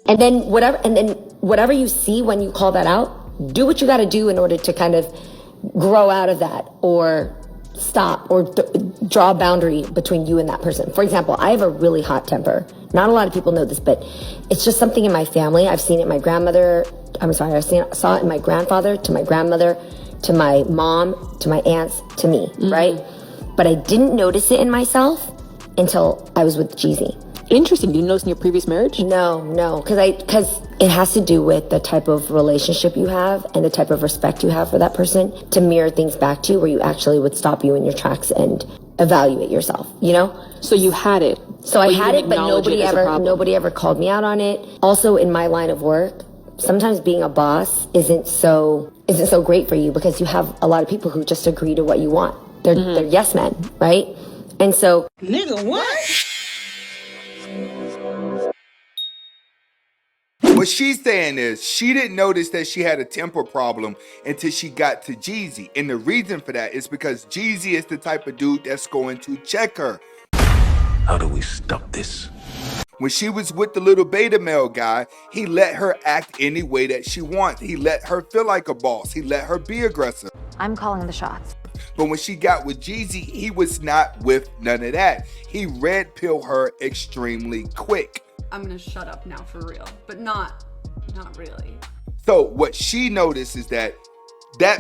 And then whatever you see when you call that out, do what you got to do in order to kind of grow out of that, or stop, or draw a boundary between you and that person. For example, I have a really hot temper. Not a lot of people know this, but it's just something in my family. I've seen it in my grandmother. Saw it in my grandfather, to my grandmother, to my mom, to my aunts, to me, right? But I didn't notice it in myself until I was with Jeezy. Interesting. Did you notice in your previous marriage? No, because it has to do with the type of relationship you have and the type of respect you have for that person to mirror things back to you, where you actually would stop you in your tracks and evaluate yourself, you know? So you had it. So I had it, but nobody ever called me out on it. Also, in my line of work, sometimes being a boss isn't so great for you, because you have a lot of people who just agree to what you want. They're yes men, right? And so, nigga, what? What she's saying is she didn't notice that she had a temper problem until she got to Jeezy. And the reason for that is because Jeezy is the type of dude that's going to check her. How do we stop this? When she was with the little beta male guy, he let her act any way that she wants. He let her feel like a boss. He let her be aggressive. I'm calling the shots. But when she got with Jeezy, he was not with none of that. He red pilled her extremely quick. I'm gonna shut up now for real, but not really. So what she noticed is that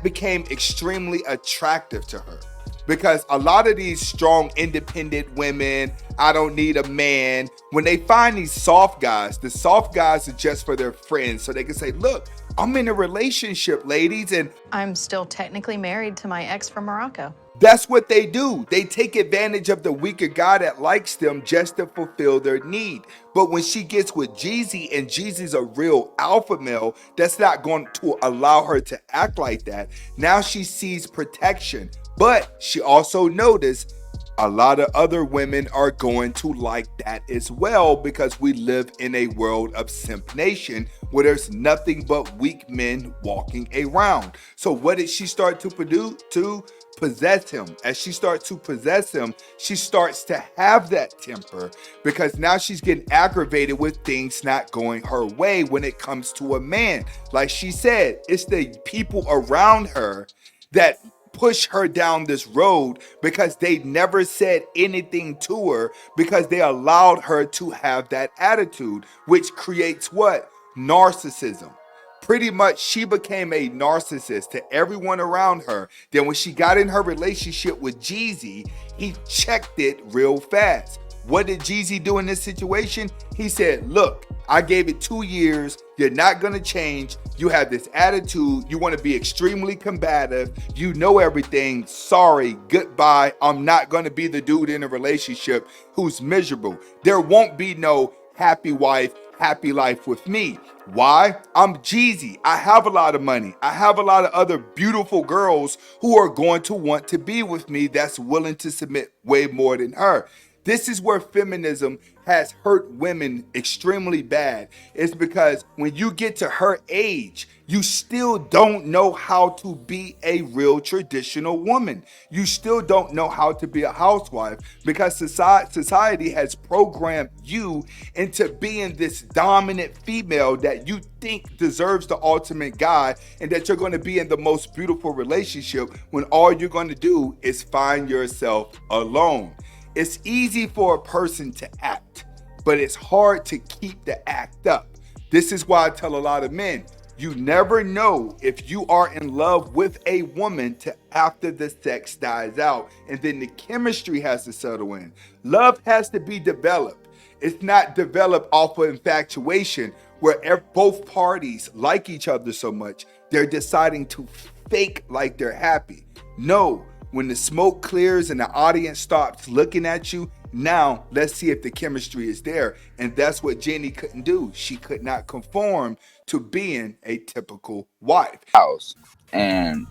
became extremely attractive to her, because a lot of these strong, independent women, I don't need a man, when they find these soft guys, the soft guys are just for their friends, so they can say, look, I'm in a relationship, ladies, and I'm still technically married to my ex from Morocco. That's what they do. They take advantage of the weaker guy that likes them just to fulfill their need. But when she gets with Jeezy, and Jeezy's a real alpha male, that's not going to allow her to act like that. Now she sees protection. But she also noticed a lot of other women are going to like that as well, because we live in a world of simp nation where there's nothing but weak men walking around. So what did she start to produce? To possess him. As she starts to possess him, she starts to have that temper, because now she's getting aggravated with things not going her way when it comes to a man. Like she said, it's the people around her that push her down this road, because they never said anything to her, because they allowed her to have that attitude, which creates what? Narcissism. Pretty much she became a narcissist to everyone around her. Then when she got in her relationship with Jeezy, he checked it real fast. What did Jeezy do in this situation? He said, look, I gave it 2 years. You're not going to change. You have this attitude. You want to be extremely combative. You know everything. Sorry, goodbye. I'm not going to be the dude in a relationship who's miserable. There won't be no happy wife, happy life with me. Why? I'm Jeezy. I have a lot of money. I have a lot of other beautiful girls who are going to want to be with me, that's willing to submit way more than her. This is where feminism has hurt women extremely bad. It's because when you get to her age, you still don't know how to be a real traditional woman. You still don't know how to be a housewife, because society has programmed you into being this dominant female that you think deserves the ultimate guy, and that you're going to be in the most beautiful relationship when all you're going to do is find yourself alone. It's easy for a person to act, but it's hard to keep the act up. This is why I tell a lot of men, you never know if you are in love with a woman till after the sex dies out, and then the chemistry has to settle in. Love has to be developed. It's not developed off of infatuation, where both parties like each other so much, they're deciding to fake like they're happy. No. When the smoke clears and the audience stops looking at you, now let's see if the chemistry is there. And that's what Jeannie couldn't do. She could not conform to being a typical wife. House, and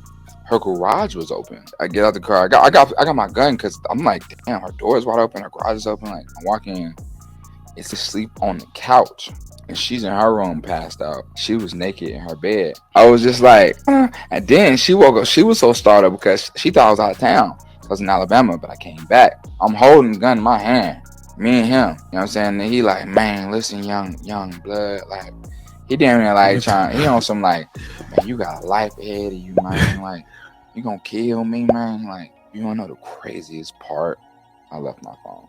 her garage was open. I get out the car. I got my gun, because I'm like, damn, her door is wide open, her garage is open. Like, I'm walking in, it's asleep on the couch. And she's in her room passed out. She was naked in her bed. I was just like, And then she woke up. She was so startled because she thought I was out of town. I was in Alabama, but I came back. I'm holding the gun in my hand. Me and him, you know what I'm saying? And he like, man, listen, young blood, like he didn't even like trying. He on some like, man, you got a life ahead of you, man. Like you gonna kill me, man. Like you wanna know the craziest part? I left my phone.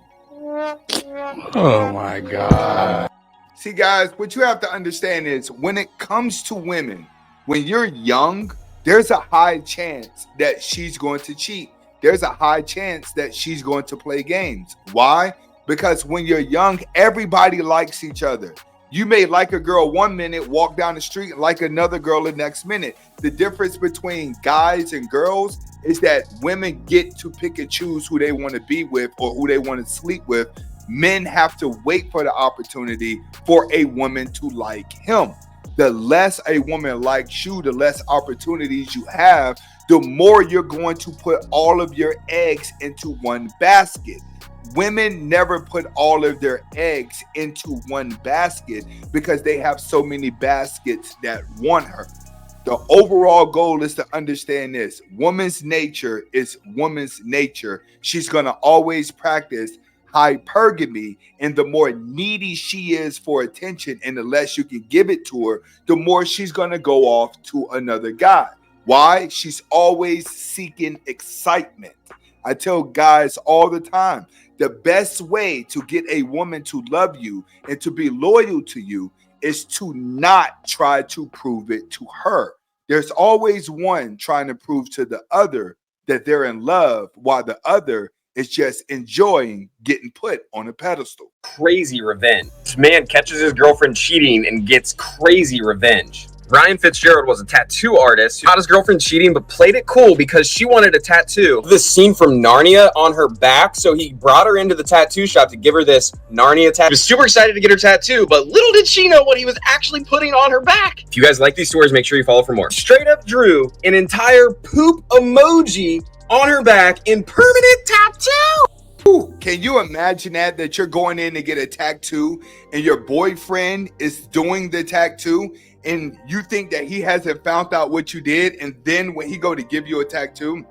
Oh my God. See, guys, what you have to understand is when it comes to women, when you're young, there's a high chance that she's going to cheat. There's a high chance that she's going to play games. Why? Because when you're young, everybody likes each other. You may like a girl 1 minute, walk down the street, and like another girl the next minute. The difference between guys and girls is that women get to pick and choose who they want to be with or who they want to sleep with. Men have to wait for the opportunity for a woman to like him. The less a woman likes you, the less opportunities you have, the more you're going to put all of your eggs into one basket. Women never put all of their eggs into one basket because they have so many baskets that want her. The overall goal is to understand this. Woman's nature is woman's nature. She's going to always practice hypergamy, and the more needy she is for attention and the less you can give it to her, the more she's going to go off to another guy. Why? She's always seeking excitement. I tell guys all the time, the best way to get a woman to love you and to be loyal to you is to not try to prove it to her. There's always one trying to prove to the other that they're in love while the other is just enjoying getting put on a pedestal. Crazy revenge. This man catches his girlfriend cheating and gets crazy revenge. Ryan Fitzgerald was a tattoo artist who caught his girlfriend cheating but played it cool because she wanted a tattoo. This scene from Narnia on her back, so he brought her into the tattoo shop to give her this Narnia tattoo. She was super excited to get her tattoo, but little did she know what he was actually putting on her back. If you guys like these stories, make sure you follow for more. Straight up drew an entire poop emoji on her back in permanent tattoo. Ooh, can you imagine that you're going in to get a tattoo and your boyfriend is doing the tattoo and you think that he hasn't found out what you did, and then when he go to give you a tattoo,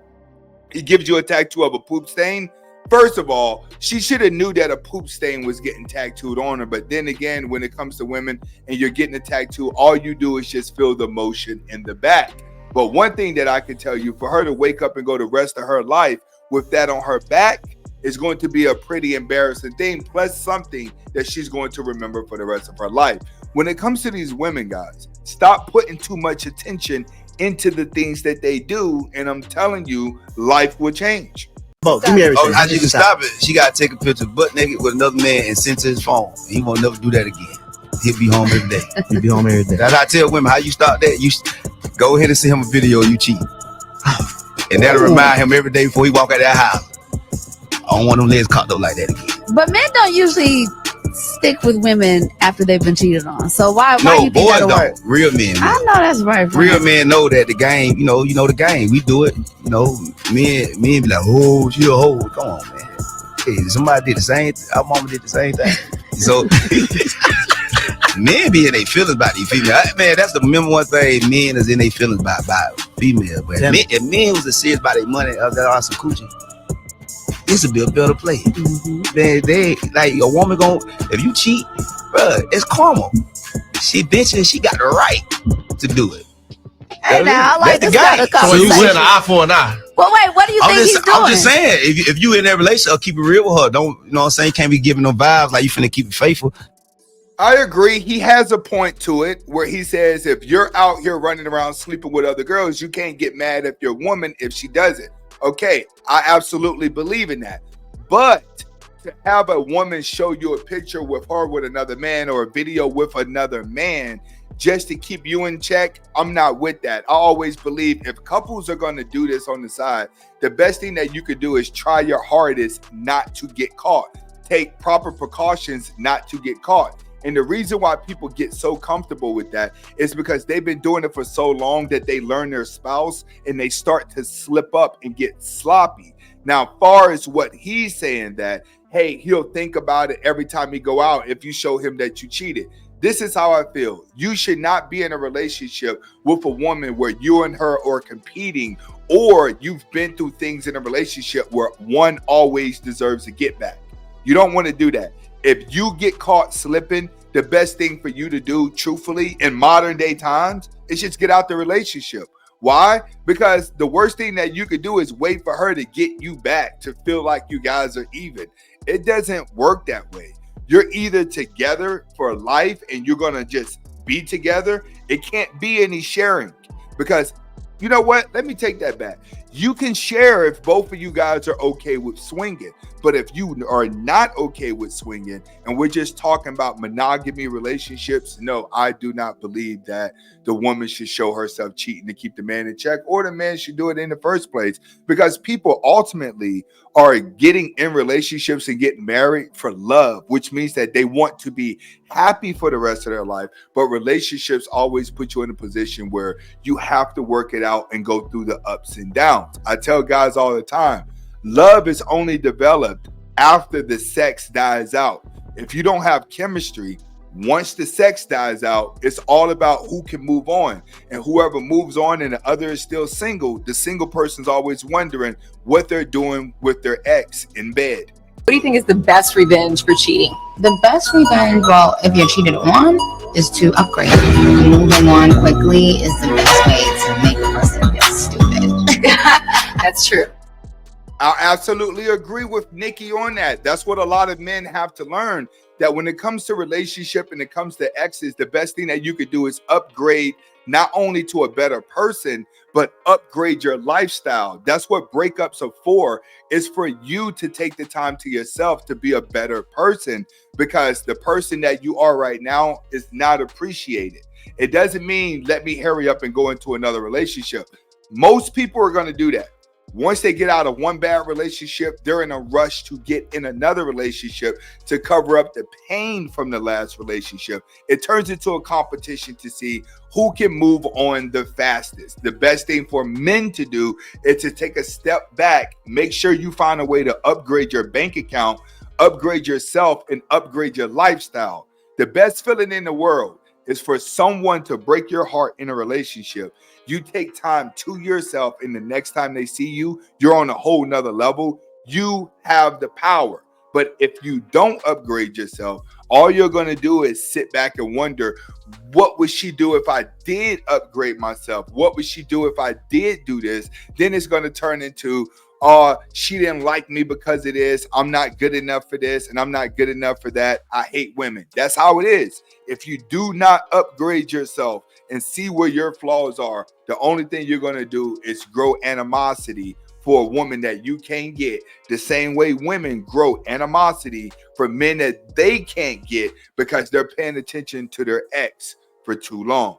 he gives you a tattoo of a poop stain? First of all, she should have knew that a poop stain was getting tattooed on her. But then again, when it comes to women and you're getting a tattoo, all you do is just feel the motion in the back. But one thing that I can tell you, for her to wake up and go the rest of her life with that on her back is going to be a pretty embarrassing thing, plus something that she's going to remember for the rest of her life. When it comes to these women, guys, stop putting too much attention into the things that they do, and I'm telling you, life will change. Give me everything. How you can stop it? She got to take a picture butt naked with another man and send to his phone. He won't never do that again. He'll be home every day. He'll be home every day. That's how I tell women, how you stop that? You go ahead and send him a video of you cheating. And that'll remind him every day before he walk out that house. I don't want them legs cocked up like that again. But men don't usually stick with women after they've been cheated on. So why no, you think boys that'll don't. work? Real men. I know that's right. Real men know that the game, you know the game. We do it. You know, men be like, oh, she a hoe. Come on, man. Hey, somebody did the same. Our mama did the same thing. So men be in their feelings about these females. Man, that's the number one thing. Men is in their feelings about females. But if men was serious about their money, there are some coochie. This would be a better play. Mm-hmm. They like a woman if you cheat, bro, it's karma. She bitching, she got the right to do it. Hey, now I like this kind of conversation. So you win an eye for an eye. Well, wait, what do you think he's doing? I'm just saying, if you in that relationship, keep it real with her. Don't, you know what I'm saying? Can't be giving no vibes like you finna keep it faithful. I agree. He has a point to it where he says if you're out here running around sleeping with other girls, you can't get mad at your woman if she does it. Okay, I absolutely believe in that. But to have a woman show you a picture with her with another man or a video with another man just to keep you in check, I'm not with that. I always believe if couples are going to do this on the side, the best thing that you could do is try your hardest not to get caught. Take proper precautions not to get caught. And the reason why people get so comfortable with that is because they've been doing it for so long that they learn their spouse and they start to slip up and get sloppy. Now, far as what he's saying that, hey, he'll think about it every time he go out if you show him that you cheated. This is how I feel. You should not be in a relationship with a woman where you and her are competing, or you've been through things in a relationship where one always deserves a get back. You don't want to do that. If you get caught slipping, the best thing for you to do, truthfully, in modern day times, is just get out the relationship. Why? Because the worst thing that you could do is wait for her to get you back to feel like you guys are even. It doesn't work that way. You're either together for life and you're going to just be together. It can't be any sharing, because you know what? Let me take that back. You can share if both of you guys are okay with swinging. But if you are not okay with swinging and we're just talking about monogamy relationships, no, I do not believe that the woman should show herself cheating to keep the man in check, or the man should do it in the first place, because people ultimately are getting in relationships and getting married for love, which means that they want to be happy for the rest of their life. But relationships always put you in a position where you have to work it out and go through the ups and downs. I tell guys all the time, love is only developed after the sex dies out. If you don't have chemistry, once the sex dies out, it's all about who can move on. And whoever moves on and the other is still single, the single person's always wondering what they're doing with their ex in bed. What do you think is the best revenge for cheating? The best revenge, well, if you're cheated on, is to upgrade. Moving on quickly is the best way to make a person feel stupid. That's true. I absolutely agree with Nikki on that. That's what a lot of men have to learn, that when it comes to relationship and it comes to exes, the best thing that you could do is upgrade, not only to a better person, but upgrade your lifestyle. That's what breakups are for, is for you to take the time to yourself to be a better person, because the person that you are right now is not appreciated. It doesn't mean let me hurry up and go into another relationship. Most people are going to do that. Once they get out of one bad relationship, they're in a rush to get in another relationship to cover up the pain from the last relationship. It turns into a competition to see who can move on the fastest. The best thing for men to do is to take a step back, make sure you find a way to upgrade your bank account, upgrade yourself, and upgrade your lifestyle. The best feeling in the world is for someone to break your heart in a relationship. You take time to yourself, and the next time they see you, you're on a whole nother level. You have the power. But if you don't upgrade yourself, all you're going to do is sit back and wonder, what would she do if I did upgrade myself? What would she do if I did do this? Then it's going to turn into, she didn't like me because of this. I'm not good enough for this, and I'm not good enough for that. I hate women. That's how it is. If you do not upgrade yourself and see where your flaws are, the only thing you're going to do is grow animosity for a woman that you can't get, the same way women grow animosity for men that they can't get because they're paying attention to their ex for too long.